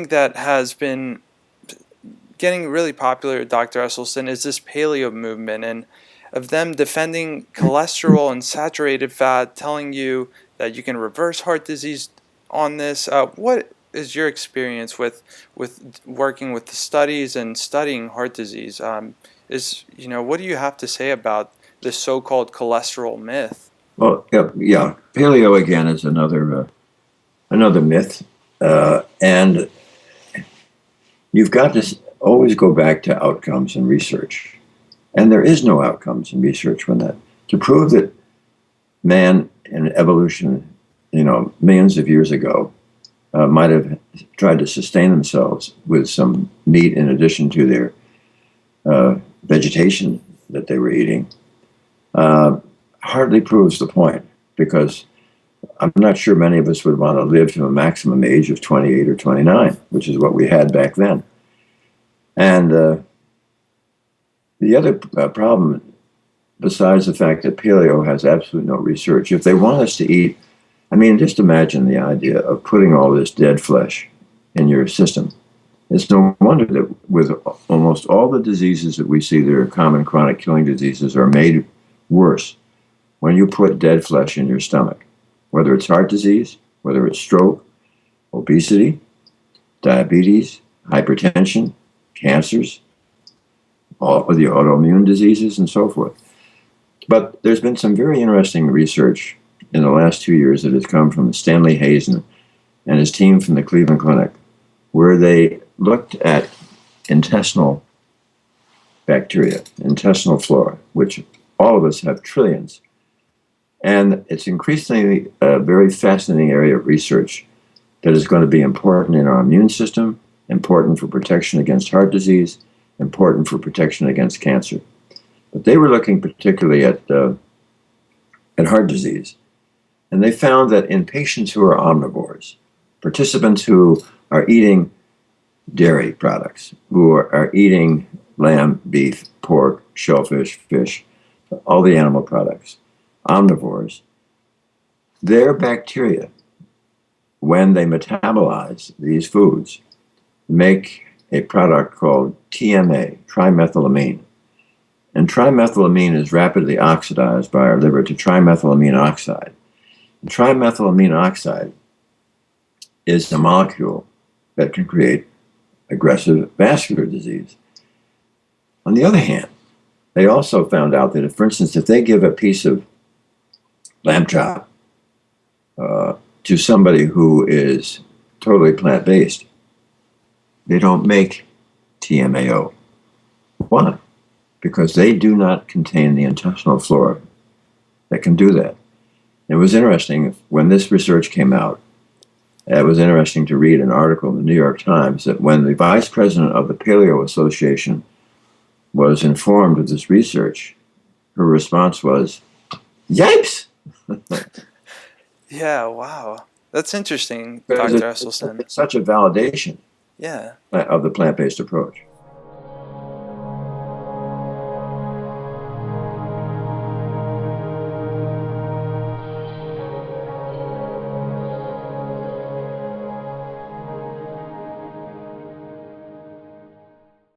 thing that has been getting really popular, Dr. Esselstyn, is this paleo movement, and of them defending cholesterol and saturated fat, telling you that you can reverse heart disease on this. What is your experience with working with the studies and studying heart disease? What do you have to say about this so-called cholesterol myth? Well, yeah. Paleo again is another myth, and you've got to always go back to outcomes in research, and there is no outcomes in research when that to prove that man in evolution, millions of years ago, might have tried to sustain themselves with some meat in addition to their vegetation that they were eating. Hardly proves the point, because I'm not sure many of us would want to live to a maximum age of 28 or 29, which is what we had back then. And the other problem, besides the fact that paleo has absolutely no research, if they want us to eat, I mean, just imagine the idea of putting all this dead flesh in your system. It's no wonder that with almost all the diseases that we see that are common chronic killing diseases are made worse when you put dead flesh in your stomach, whether it's heart disease, whether it's stroke, obesity, diabetes, hypertension, cancers, all of the autoimmune diseases, and so forth. But there's been some very interesting research in the last 2 years that has come from Stanley Hazen and his team from the Cleveland Clinic, where they looked at intestinal bacteria, intestinal flora, which all of us have trillions. And it's increasingly a very fascinating area of research that is going to be important in our immune system, important for protection against heart disease, important for protection against cancer. But they were looking particularly at heart disease. And they found that in patients who are omnivores, participants who are eating dairy products, who are eating lamb, beef, pork, shellfish, fish, all the animal products, omnivores, their bacteria, when they metabolize these foods, make a product called TMA, trimethylamine. And trimethylamine is rapidly oxidized by our liver to trimethylamine oxide. And trimethylamine oxide is a molecule that can create aggressive vascular disease. On the other hand, they also found out that, for instance, if they give a piece of lamb chop to somebody who is totally plant-based, they don't make TMAO. Why? Because they do not contain the intestinal flora that can do that. It was interesting, when this research came out, it was interesting to read an article in the New York Times that when the vice president of the Paleo Association was informed of this research, her response was, "Yipes!" Yeah, wow. That's interesting, Because Dr. it's Esselstyn. such a validation Yeah. of the plant-based approach.